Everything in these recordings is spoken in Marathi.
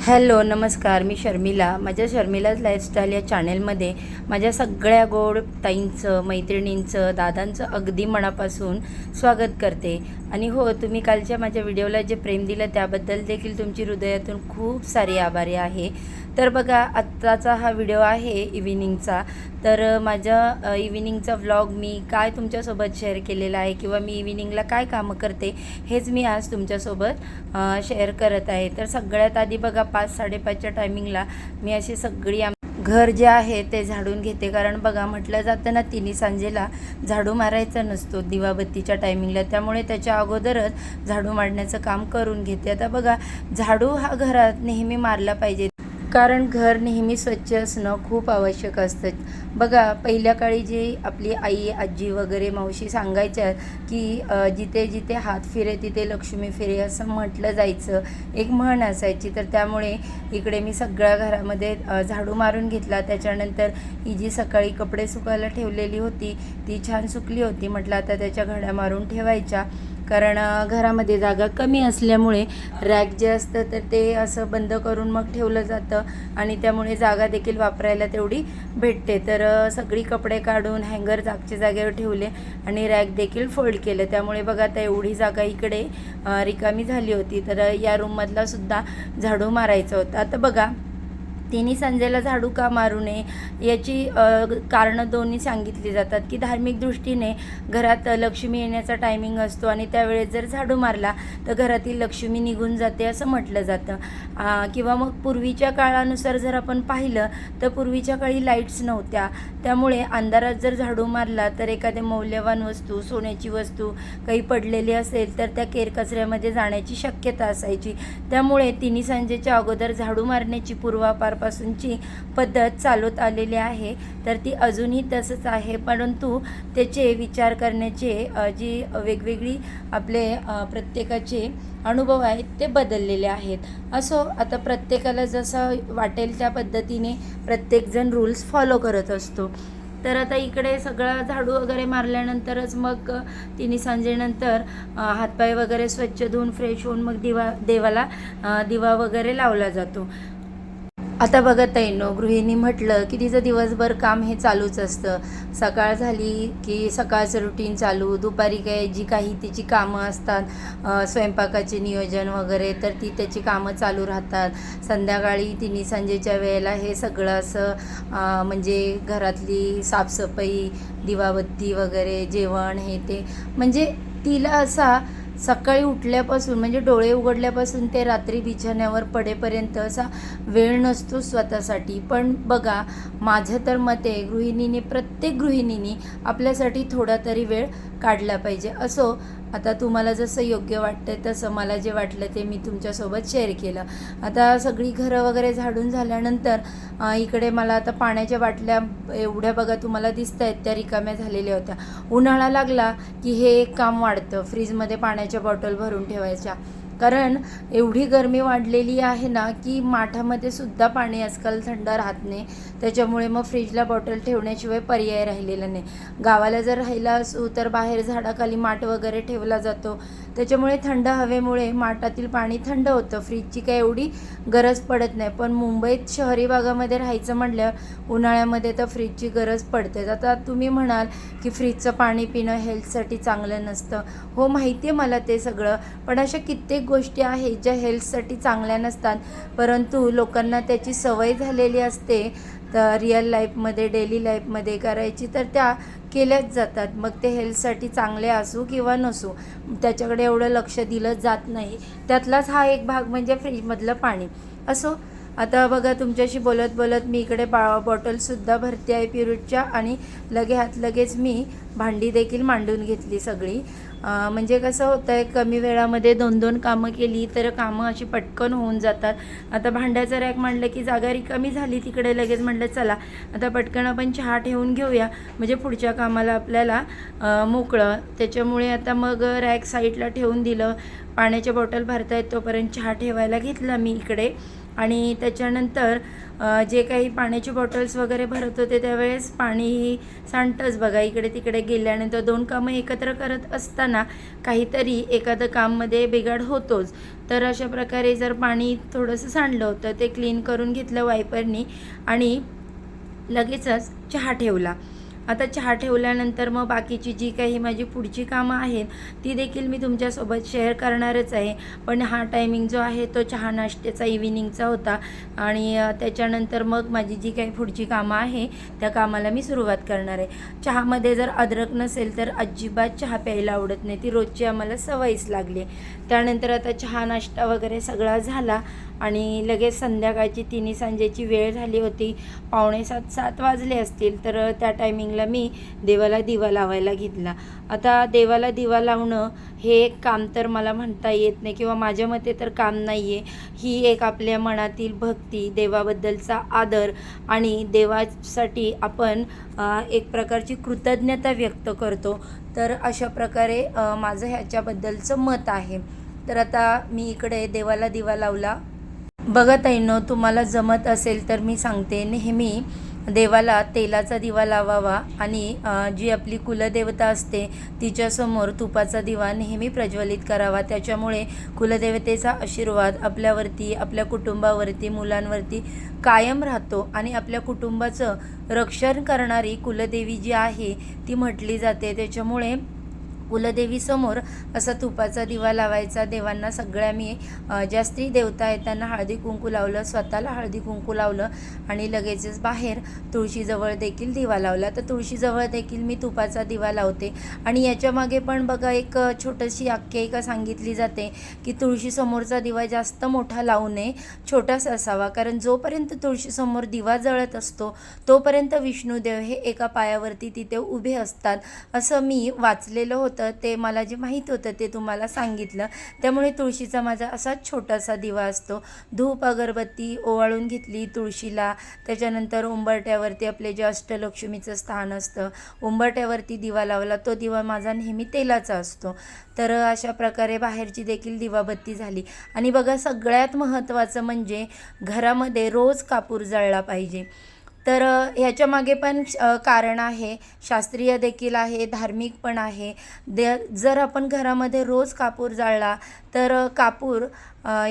हॅलो नमस्कार, मी शर्मिला. माझ्या शर्मिलाज लाईफस्टाईल या चॅनेलमध्ये माझ्या सगळ्या गोड ताईंचं, मैत्रिणींचं, दादांचं अगदी मनापासून स्वागत करते. आणि हो, तुम्ही कालच्या माझ्या व्हिडिओला जे प्रेम दिलं त्याबद्दल देखील तुमची हृदयातून खूप सारी आभारी आहे. तर बघा, आत्ताचा हा व्हिडिओ आहे इव्हिनिंगचा. तर माझ्या इव्हिनिंगचा व्लॉग मी काय तुमच्यासोबत शेअर केलेला आहे किंवा मी इव्हिनिंगला काय कामं करते हेच मी आज तुमच्यासोबत शेअर करत आहे. तर सगळ्यात आधी बघा, 5-5:30च्या टायमिंगला मी अशी सगळी घर जे आहे ते झाडून घेते. कारण बघा, म्हटलं जातं ना, तिन्ही सांजेला झाडू मारायचा नसतो दिवाबत्तीच्या टायमिंगला, त्यामुळे त्याच्या अगोदरच झाडू मारण्याचं काम करून घेते. आता बघा, झाडू हा घरात नेहमी मारला पाहिजे, कारण घर नेहमी स्वच्छ असणं खूप आवश्यक असतं. बघा, पहिल्या काळी जी आपली आई, आजी वगैरे मावशी सांगायच्या की जिथे जिथे हात फिरे तिथे लक्ष्मी फिरे, असं म्हटलं जायचं, एक म्हण असायची. तर त्यामुळे इकडे मी सगळ्या घरामध्ये झाडू मारून घेतला. त्याच्यानंतर ही जी सकाळी कपडे सुकायला ठेवलेली होती ती छान सुकली होती. म्हटलं आता त्याच्या घड्या मारून ठेवायच्या, कारण घरामध्ये जागा कमी असल्यामुळे रॅक जे असतं तर ते असं बंद करून मग ठेवलं जातं आणि त्यामुळे जागा देखील वापरायला तेवढी भेटते. तर सगळी कपडे काढून हँगर जागच्या जागेवर ठेवले आणि रॅक देखील फोल्ड केलं. त्यामुळे बघा, आता एवढी जागा इकडे रिकामी झाली होती. तर या रूममधला सुद्धा झाडू मारायचा होता. आता बघा, तिन्ही संजेला झाडू का मारू नये याची कारणं दोन्ही सांगितली जातात. की धार्मिक दृष्टीने घरात लक्ष्मी येण्याचा टायमिंग असतो आणि त्यावेळेस जर झाडू मारला तर घरातील लक्ष्मी निघून जाते असं म्हटलं जातं. किंवा मग पूर्वीच्या काळानुसार जर आपण पाहिलं तर पूर्वीच्या काळी लाईट्स नव्हत्या, त्यामुळे अंधारात जर झाडू मारला तर एखाद्या मौल्यवान वस्तू, सोन्याची वस्तू काही पडलेली असेल तर त्या केरकचऱ्यामध्ये जाण्याची शक्यता असायची. त्यामुळे तिन्ही संजेच्या अगोदर झाडू मारण्याची पूर्वापारपासूनची पद्धत चालत आलेली आहे. तर ती अजूनही तसंच आहे, परंतु त्याचे विचार करण्याचे जी वेगवेगळी आपले प्रत्येकाचे अनुभव आहेत ते बदललेले आहेत. असो, आता प्रत्येकाला जसं वाटेल त्या पद्धतीने प्रत्येकजण रूल्स फॉलो करत असतो. तर आता इकडे सगळं झाडू वगैरे मारल्यानंतरच मग तिन्ही सांजेनंतर हातपाय वगैरे स्वच्छ धुवून फ्रेश होऊन मग देवाला दिवा वगैरे लावला जातो. आता बघा ताईंनो, गृहिणी म्हटलं की तिचं दिवसभर काम हे चालूच असतं. सकाळ झाली की सकाळचं रुटीन चालू, दुपारी जी काही तिची कामं असतात, स्वयंपाकाचे नियोजन वगैरे, तर ती त्याची कामं चालू राहतात. संध्याकाळी तिन्ही संजेच्या वेळेला हे सगळं असं म्हणजे घरातली साफसफाई, दिवाबत्ती वगैरे, जेवण, हे ते, म्हणजे तिला असा सकाळी उठल्यापासून म्हणजे डोळे उघडल्यापासून ते रात्री बिछाण्यावर पडेपर्यंत असा वेळ नसतो स्वतःसाठी. पण बघा, माझं तर मत आहे, प्रत्येक गृहिणीने आपल्यासाठी थोडा तरी वेळ काढला पाहिजे. असो, आता तुम्हाला जसं योग्य वाटतं तसं मला जे वाटलं ते मी तुमच्यासोबत शेअर केलं. आता सगळी घरं वगैरे झाडून झाल्यानंतर इकडे मला आता पाण्याच्या बाटल्या एवढ्या बघा तुम्हाला दिसत आहेत त्या रिकाम्या झालेल्या होत्या. उन्हाळा लागला की हे एक काम वाढतं, फ्रीजमध्ये पाण्याच्या बॉटल भरून ठेवायच्या. कारण एवढी गरमी वाढलेली आहे ना की माठामध्ये सुद्धा पाणी आजकाल थंड राहत नाही. त्याच्यामुळे मग फ्रीजला बॉटल ठेवण्याशिवाय पर्याय राहिलेला नाही. गावाला जर राहिला असू तर बाहेर झाडाखाली माठ वगैरे ठेवला जातो, त्याच्यामुळे थंड हवेमुळे माठातील पाणी थंड होतं, फ्रीजची काही एवढी गरज पडत नाही. पण मुंबईत शहरी भागामध्ये राहायचं म्हटल्यावर उन्हाळ्यामध्ये तर फ्रीजची गरज पडतेच. आता तुम्ही म्हणाल की फ्रीजचं पाणी पिणं हेल्थसाठी चांगलं नसतं. हो, माहिती आहे मला ते सगळं, पण अशा कित्येक गोष्टी आहेत ज्या हेल्थसाठी चांगल्या नसतात, परंतु लोकांना त्याची सवय झालेली असते. तर रिअल लाईफमध्ये, डेली लाईफमध्ये करायची, तर त्या केल्याच जातात. मग ते हेल्थसाठी चांगले असू किंवा नसू, त्याच्याकडे एवढं लक्ष दिलं जात नाही. त्यातलाच हा एक भाग म्हणजे फ्रीजमधलं पाणी. असो, आता बघा, तुमच्याशी बोलत बोलत मी इकडे बॉटलसुद्धा भरते आहे प्युरिटच्या, आणि लगेच मी भांडी देखील मांडून घेतली सगळी. म्हणजे कसं होतं आहे, कमी वेळामध्ये 2-2 कामं केली तर कामं अशी पटकन होऊन जातात. आता भांड्याचं रॅक मांडलं की जागा रिकामी झाली, तिकडे लगेच म्हटलं चला आता पटकन आपण चहा ठेवून घेऊया, म्हणजे पुढच्या कामाला आपल्याला मोकळं. त्याच्यामुळे आता मग रॅक साईडला ठेवून दिलं. पाण्याच्या बॉटल भरता येत तोपर्यंत चहा ठेवायला घेतला मी इकडे. आणि त्याच्यानंतर जे काही पाण्याची बॉटल्स वगैरे भरत होते त्यावेळेस पाणी सांडतंच बघा, इकडे तिकडे गेल्यानंतर 2 कामं एकत्र करत असताना काहीतरी एखादं काममध्ये बिघाड होतोच. तर अशा प्रकारे जर पाणी थोडंसं सांडलं होतं ते क्लीन करून घेतलं वायपरनी आणि लगेचच चहा ठेवला. आता चहा ठेवल्यानंतर मग बाकीची जी काही माझी पुढची कामं आहेत ती देखील मी तुमच्यासोबत शेअर करणारच आहे. पण हा टायमिंग जो आहे तो चहा नाश्त्याचा इव्हिनिंगचा होता आणि त्याच्यानंतर मग माझी जी काही पुढची कामं आहे त्या कामाला मी सुरुवात करणार आहे. चहामध्ये जर अद्रक नसेल तर अजिबात चहा प्यायला आवडत नाही, ती रोजची आम्हाला सवयच लागली. त्यानंतर आता चहा नाश्ता वगैरे सगळा झाला आणि लगेच संध्याकाळची 3 सांजेची वेळ झाली होती. 6:45-7 वाजले असतील. तर त्या टायमिंगला मी देवाला दिवा लावायला घेतला. आता देवाला दिवा लावणं हे एक काम तर मला म्हणता येत नाही किंवा माझ्या मते तर काम नाही आहे. ही एक आपल्या मनातील भक्ती, देवाबद्दलचा आदर आणि देवासाठी आपण एक प्रकारची कृतज्ञता व्यक्त करतो. तर अशा प्रकारे माझं ह्याच्याबद्दलचं मत आहे. तर आता मी इकडे देवाला दिवा लावला. बघा ताईंनो, तुम्हाला जमत असेल तर मी सांगते, नेहमी देवाला तेलाचा दिवा लावावा आणि जी आपली कुलदेवता असते तिच्यासमोर तुपाचा दिवा नेहमी प्रज्वलित करावा. त्याच्यामुळे कुलदेवतेचा आशीर्वाद आपल्यावरती, आपल्या कुटुंबावरती, मुलांवरती कायम राहतो आणि आपल्या कुटुंबाचं रक्षण करणारी कुलदेवी जी आहे ती म्हटली जाते. त्याच्यामुळे कुलदेवीसमोर असा तुपाचा दिवा लावायचा. देवांना सगळ्या मी ज्या स्त्री देवता आहेत त्यांना हळदी कुंकू लावलं, स्वतःला हळदी कुंकू लावलं आणि लगेचच बाहेर तुळशीजवळ देखील दिवा लावला. तर तुळशीजवळ देखील मी तुपाचा दिवा लावते. आणि याच्यामागे पण बघा एक छोटीशी आख्यायिका सांगितली जाते की तुळशीसमोरचा दिवा जास्त मोठा लावू नये, छोटासा असावा. कारण जोपर्यंत तुळशीसमोर दिवा जळत असतो तोपर्यंत विष्णुदेव हे एका पायावरती तिथे उभे असतात असं मी वाचलेलं होतं. ते मला जे माहीत होतं ते तुम्हाला सांगितलं. त्यामुळे तुळशीचा माझा असाच छोटासा दिवा असतो. धूप अगरबत्ती ओवाळून घेतली तुळशीला. त्याच्यानंतर उंबरट्यावरती आपले जे अष्टलक्ष्मीचं स्थान असतं उंबरट्यावरती दिवा लावला. तो दिवा माझा नेहमी तेलाचा असतो. तर अशा प्रकारे बाहेरची देखील दिवाबत्ती झाली. आणि बघा, सगळ्यात महत्त्वाचं म्हणजे घरामध्ये रोज कापूर जळला पाहिजे. तर ह्याच्यामागे पण कारण आहे, शास्त्रीय देखील आहे, धार्मिक पण आहे. जर आपण घरामध्ये रोज कापूर जाळला तर कापूर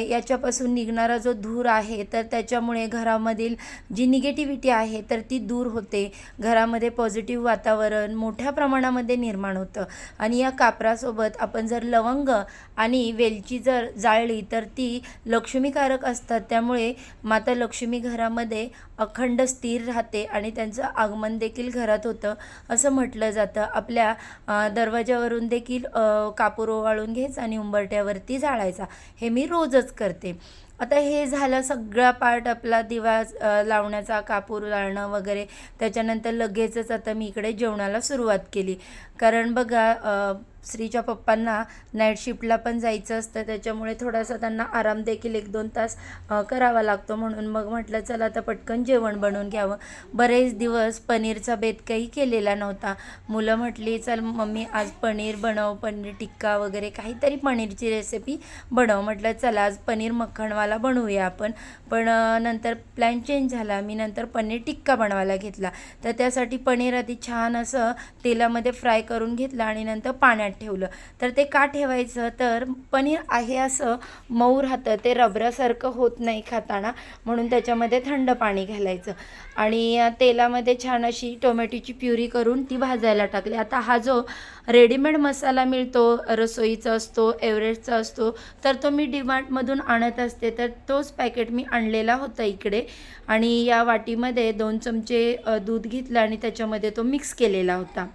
याच्यापासून निघणारा जो धूर आहे तर त्याच्यामुळे घरामधील जी निगेटिव्हिटी आहे तर ती दूर होते. घरामध्ये पॉझिटिव्ह वातावरण मोठ्या प्रमाणामध्ये निर्माण होतं. आणि या कापरासोबत आपण जर लवंग आणि वेलची जर जाळली तर ती लक्ष्मीकारक असतात. त्यामुळे माता लक्ष्मी घरामध्ये अखंड स्थिर राहते आणि त्यांचं आगमन देखील घरात होतं असं म्हटलं जातं. आपल्या दरवाजावरून देखील कापूर ओवाळून घ्यायचा आणि उंबरट्यावरती जाळायचा. हे मी रोजच करते. आता हे झालं सगळा पार्ट आपला दिवा लावण्याचा, कापूर जाळणं वगैरे. त्याच्यानंतर लगेचच आता मी इकडे जेवणाला सुरुवात केली. कारण बघा, श्रीच्या पप्पांना नाईट शिफ्टला पण जायचं असतं. त्याच्यामुळे थोडासा त्यांना आराम देखील 1-2 तास करावा लागतो. म्हणून मग म्हटलं चला आता पटकन जेवण बनवून घ्यावं. बरेच दिवस पनीरचा बेत काही केलेला नव्हता. मुलं म्हटली चल मम्मी आज पनीर बनव, पनीर टिक्का वगैरे काहीतरी पनीरची रेसिपी बनव. म्हटलं चला आज पनीर मक्खणवाला बनवूया आपण. पण नंतर प्लॅन चेंज झाला. मी नंतर पनीर टिक्का बनवायला घेतला. तर त्यासाठी पनीर आधी छान असं तेलामध्ये फ्राय करून घेतलं आणि नंतर पाण्यात ठेवलं. तर ते का ठेवायचं, तर पनीर आहे असं मऊ राहतं, ते रबरासारखं होत नाही खाताना, म्हणून त्याच्यामध्ये थंड पाणी घालायचं. आणि तेलामध्ये छान अशी टोमॅटोची प्युरी करून ती भाजायला टाकली. आता हा जो रेडीमेड मसाला मिळतो रसोईचा असतो, एव्हरेस्टचा असतो, तर तो मी डीमार्टमधून आणत असते. तर तोच पॅकेट मी आणलेला होता इकडे. आणि या वाटीमध्ये 2 चमचे दूध घेतलं आणि त्याच्यामध्ये तो मिक्स केलेला होता.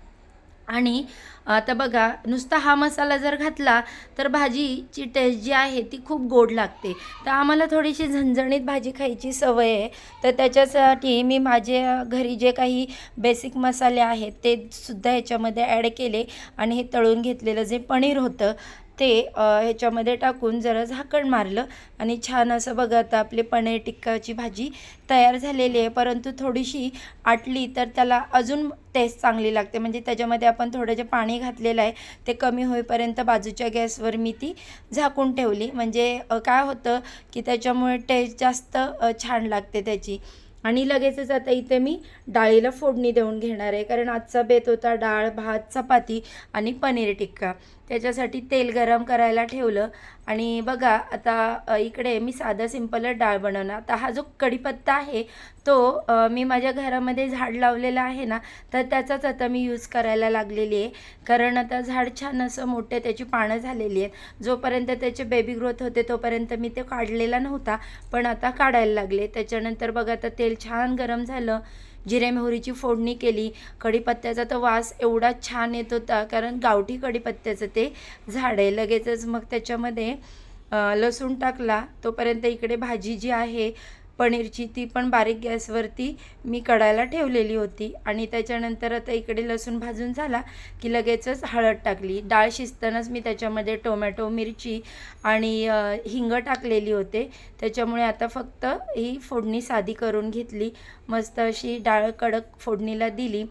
आणि आता बघा, नुसता हा मसाला जर घातला तर भाजीची टेस्ट जी आहे ती खूप गोड लागते. तर आम्हाला थोडीशी झणझणीत भाजी खायची सवय आहे. तर त्याच्यासाठी मी माझ्या घरी जे काही बेसिक मसाले आहेत ते सुद्धा ह्याच्यामध्ये ॲड केले आणि हे तळून घेतलेलं जे पनीर होतं ते ह्याच्यामध्ये टाकून जरा झाकण मारलं आणि छान असं बघा आता आपली पनीर टिक्काची भाजी तयार झालेली आहे. परंतु थोडीशी आटली तर त्याला अजून टेस्ट चांगली लागते. म्हणजे त्याच्यामध्ये आपण थोडं जे पाणी घातलेलं आहे ते कमी होईपर्यंत बाजूच्या गॅसवर मी ती झाकून ठेवली. म्हणजे काय होतं की त्याच्यामुळे टेस्ट जास्त छान लागते त्याची. आणि लगेचच आता इथे मी डाळीला फोडणी देऊन घेणार आहे, कारण आजचा बेत होता डाळ भात चपाती आणि पनीर टिक्का. त्याच्यासाठी तेल गरम करायला ठेवलं आणि बघा आता इकडे मी साधा सिंपलच डाळ बनवणार. आता हा जो कढीपत्ता आहे तो मी माझ्या घरामध्ये झाड लावलेला आहे ना, तर त्याचाच आता मी यूज करायला लागलेली आहे. कारण आता झाड छान असं मोठे त्याची पानं झालेली आहेत. जोपर्यंत त्याचे बेबी ग्रोथ होते तोपर्यंत मी ते काढलेला नव्हता, पण आता काढायला लागले. त्याच्यानंतर बघा आता तेल छान गरम झालं, जिरे मोहरीची फोडणी केली. कढीपत्त्याचा तर वास एवढा छान येत होता, कारण गावठी कढीपत्त्याचं ते झाड आहे. लगेचच मग त्याच्यामध्ये लसूण टाकला. तोपर्यंत इकडे भाजी जी आहे पनीरची ती पण बारीक गॅसवरती मी कढायला ठेवलेली होती. आणि त्याच्यानंतर आता इकडे लसूण भाजून झाला की लगेचच हळद टाकली. डाळ शिजतानाच मी त्याच्यामध्ये टोमॅटो मिरची आणि हिंग टाकलेली होते. त्याच्यामुळे आता फक्त ही फोडणी साधी करून घेतली. मस्त अशी डाळ कडक फोडणीला दिली.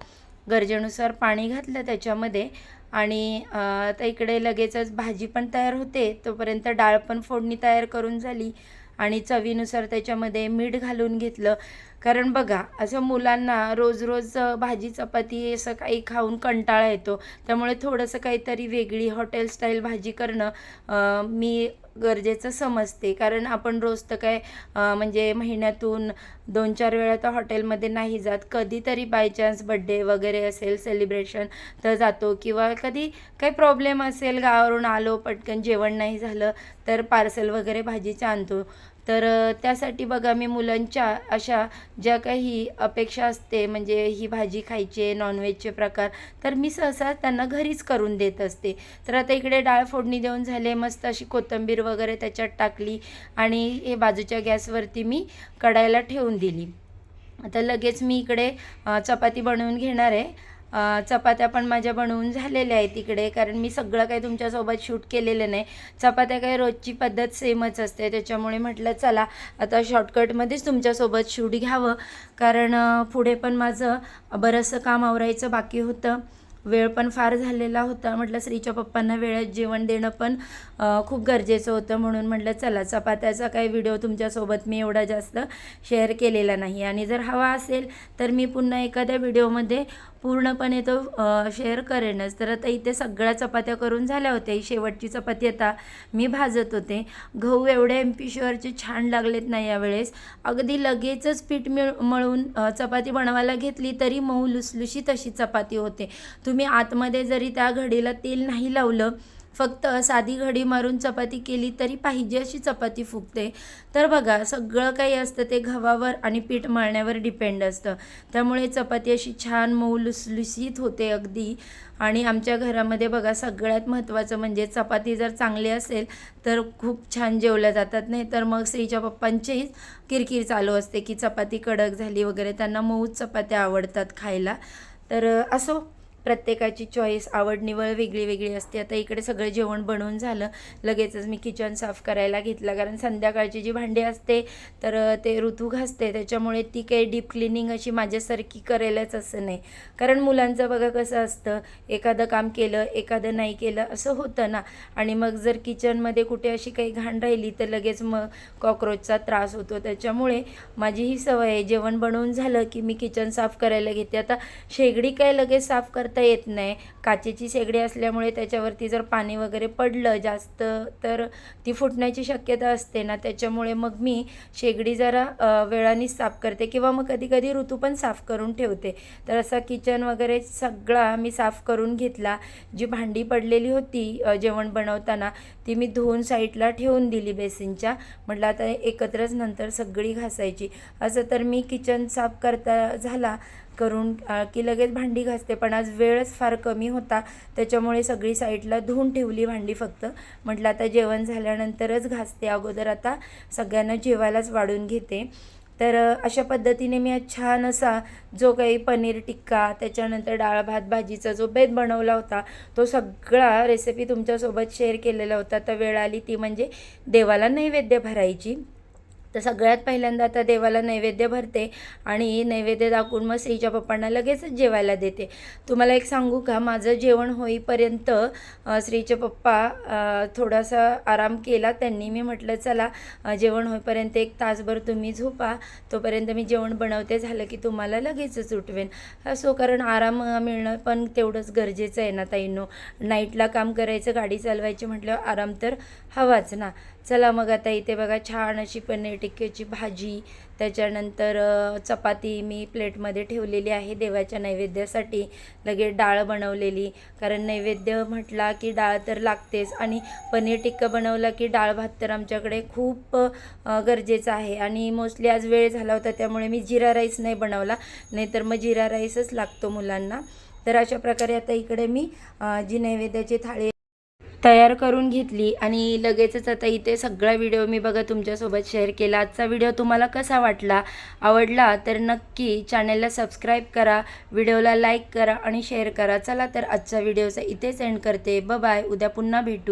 गरजेनुसार पाणी घातलं त्याच्यामध्ये आणि आता इकडे लगेचच भाजी पण तयार होते. तोपर्यंत डाळ पण फोडणी तयार करून झाली आणि चवीनुसार त्याच्यामध्ये मीठ घालून घेतलं. कारण बघा असं मुलांना रोज रोज भाजी चपाती असं काही खाऊन कंटाळा येतो. त्यामुळे थोडंसं काहीतरी वेगळी हॉटेल स्टाईल भाजी करणं मी गरजेचं समजते. कारण आपण रोज तर काय म्हणजे महिन्यातून 2-4 वेळा तर हॉटेलमध्ये नाही जात. कधीतरी बाय चान्स बड्डे वगैरे असेल सेलिब्रेशन तर जातो, किंवा कधी काही प्रॉब्लेम असेल गावावरून आलो पटकन जेवण नाही झालं तर पार्सल वगैरे भाजीचं आणतो. तर त्यासाठी बघा मी मुलांच्या अशा ज्या काही अपेक्षा असते, म्हणजे ही भाजी खायची आहे नॉनव्हेजचे प्रकार, तर मी सहसा त्यांना घरीच करून देत असते. तर आता इकडे डाळ फोडणी देऊन झाले, मस्त अशी कोथिंबीर वगैरे त्याच्यात टाकली आणि हे बाजूच्या गॅसवरती मी कढायला ठेवून दिली. आता लगेच मी इकडे चपाती बनवून घेणार आहे. चपात्या पण माझ्या बनवून झालेल्या आहेत इकडे, कारण मी सगळं काही तुमच्यासोबत शूट केलेलं नाही. चपात्या काही रोजची पद्धत सेमच असते, त्याच्यामुळे म्हटलं चला आता शॉर्टकटमध्येच तुमच्यासोबत शूट घ्यावं. कारण पुढे पण माझं बरंचसं काम आवरायचं बाकी होतं. वेळ पण फार झालेला होता. म्हटलं श्रीच्या पप्पांना वेळेत जेवण देणं पण खूप गरजेचं होतं. म्हणून म्हटलं चला चपात्याचा काही व्हिडिओ तुमच्यासोबत मी एवढा जास्त शेअर केलेला नाही. आणि जर हवा असेल तर मी पुन्हा एखाद्या व्हिडिओमध्ये पूर्णपणे तो शेअर करेनच. तर आता इथे सगळ्या चपात्या करून झाल्या होत्या. ही शेवटची चपाती आता मी भाजत होते. गहू एवढे MP शुअरचे छान लागलेत ना यावेळेस. अगदी लगेचच पीठ मळून चपाती बनवायला घेतली तरी मऊ लुसलुशीत अशी चपाती होते. तुम्ही आतमध्ये जरी त्या घडीला तेल नाही लावलं, फक्त साधी घडी मारून चपाती केली तरी पाहिजे अशी चपाती फुगते. तर बघा सगळं काही असतं ते गव्हावर आणि पीठ मळण्यावर डिपेंड असतं. त्यामुळे चपाती अशी छान मऊ लुसलुसीत होते अगदी. आणि आमच्या घरामध्ये बघा सगळ्यात महत्त्वाचं म्हणजे चपाती जर चांगली असेल तर खूप छान जेवल्या जातात. नाही तर मग श्रीच्या पप्पांचीही किरकिर चालू असते की चपाती कडक झाली वगैरे. त्यांना मऊच चपात्या आवडतात खायला. तर असो, प्रत्येकाची चॉईस आवड निवड वेगळी वेगळी असते. आता इकडे सगळं जेवण बनवून झालं. लगेचच मी किचन साफ करायला घेतलं, कारण संध्याकाळची जी भांडी असते तर ते ऋतू घासते. त्याच्यामुळे ती काही डीप क्लिनिंग अशी माझ्यासारखी करायलाच असं नाही. कारण मुलांचं बघा कसं असतं, एखादं काम केलं एखादं नाही केलं असं होतं ना. आणि मग जर किचनमध्ये कुठे अशी काही घाण राहिली तर लगेच मग कॉक्रोचचा त्रास होतो. त्याच्यामुळे माझी ही सवय आहे, जेवण बनवून झालं की मी किचन साफ करायला घेते. आता शेगडी काय लगेच साफ करता येत नाही. काचेची शेगडी असल्यामुळे त्याच्यावरती जर पाणी वगैरे पडलं जास्त तर ती फुटण्याची शक्यता असते ना. त्याच्यामुळे मग मी शेगडी जरा वेळानेच साफ करते, किंवा मग कधी कधी ऋतू पण साफ करून ठेवते. तर असा किचन वगैरे सगळा मी साफ करून घेतला. जी भांडी पडलेली होती जेवण बनवताना ती मी धुवून साईडला ठेवून दिली बेसिनच्या. म्हटलं आता एकत्रच नंतर सगळी घासायची. असं तर मी किचन साफ करता झाला करून की लगेच भांडी घासते. पण आज वेळच फार कमी होता, त्याच्यामुळे सगळी साईडला धुवून ठेवली भांडी फक्त. म्हटलं आता जेवण झाल्यानंतरच घासते, अगोदर आता सगळ्यांना जेवायलाच वाढून घेते. तर अशा पद्धतीने मी आज छान असा जो काही पनीर टिक्का, त्याच्यानंतर डाळ भात भाजीचा जो बेत बनवला होता तो सगळा रेसिपी तुमच्यासोबत शेअर केलेला होता. तर वेळ आली ती म्हणजे देवाला नैवेद्य भरायची. तर सगळ्यात पहिल्यांदा आता देवाला नैवेद्य भरते आणि नैवेद्य दाखवून मग श्रीच्या पप्पांना लगेचच जेवायला देते. तुम्हाला एक सांगू का, माझं जेवण होईपर्यंत श्रीचे पप्पा थोडासा आराम केला त्यांनी. मी म्हटलं चला जेवण होईपर्यंत 1 तासभर तुम्ही झोपा, तोपर्यंत मी जेवण बनवते, झालं की तुम्हाला लगेचच उठवेन. असो, कारण आराम मिळणं पण तेवढंच गरजेचं आहे ना ताईंनो. नाईटला काम करायचं, गाडी चालवायची म्हटल्यावर आराम तर हवाच ना. चला मग आता इथे बघा छान अशी पनीर टिक्क्याची भाजी, त्याच्यानंतर चपाती मी प्लेटमध्ये ठेवलेली आहे देवाच्या नैवेद्यासाठी. लगेच डाळ बनवलेली, कारण नैवेद्य म्हटला की डाळ तर लागतेच आणि पनीर टिक्का बनवला की डाळ भात तर आमच्याकडे खूप गरजेचं आहे. आणि मोस्टली आज वेळ झाला होता त्यामुळे मी जिरा राईस नाही बनवला, नाहीतर मग जिरा राईसच लागतो मुलांना. तर अशा प्रकारे आता इकडे मी जी नैवेद्याची थाळी तयार करून घेतली आणि लगेचच आता इथे सगळा व्हिडिओ मी बघा तुमच्यासोबत शेअर केला. आजचा व्हिडिओ तुम्हाला कसा वाटला, आवडला तर नक्की चॅनलला सबस्क्राईब करा, व्हिडिओला लाईक करा आणि शेअर करा. चला तर आजचा व्हिडिओचा इथेच एंड करते. बाय. उद्या पुन्हा भेटू.